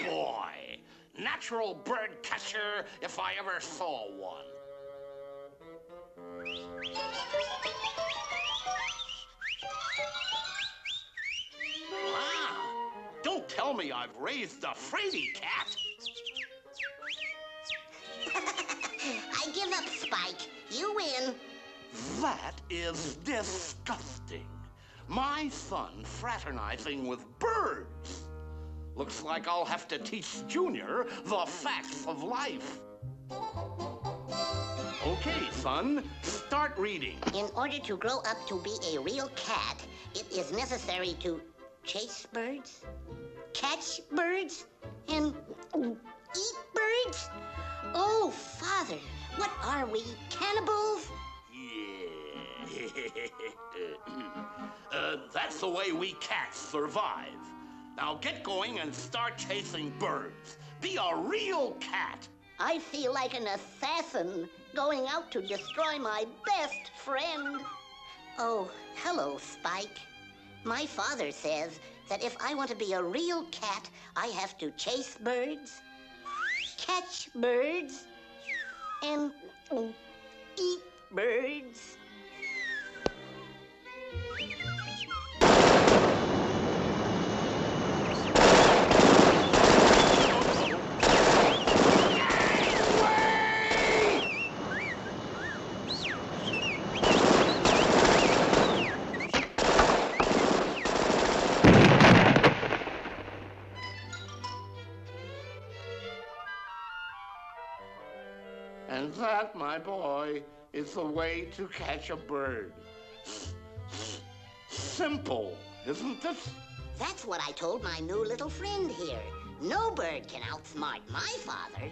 boy. Natural bird catcher if I ever saw one. Wow. Don't tell me I've raised a fraidy cat. I give up, Spike. You win. That is disgusting. My son fraternizing with birds. Looks like I'll have to teach Junior the facts of life. Okay, son, start reading. In order to grow up to be a real cat, it is necessary to chase birds, catch birds, and eat birds? Oh, Father, what are we, cannibals? Yeah. That's the way we cats survive. Now get going and start chasing birds. Be a real cat. I feel like an assassin going out to destroy my best friend. Oh, hello, Spike. My father says that if I want to be a real cat, I have to chase birds, catch birds, and eat birds. And that, my boy, is the way to catch a bird. Simple, isn't it? That's what I told my new little friend here. No bird can outsmart my father.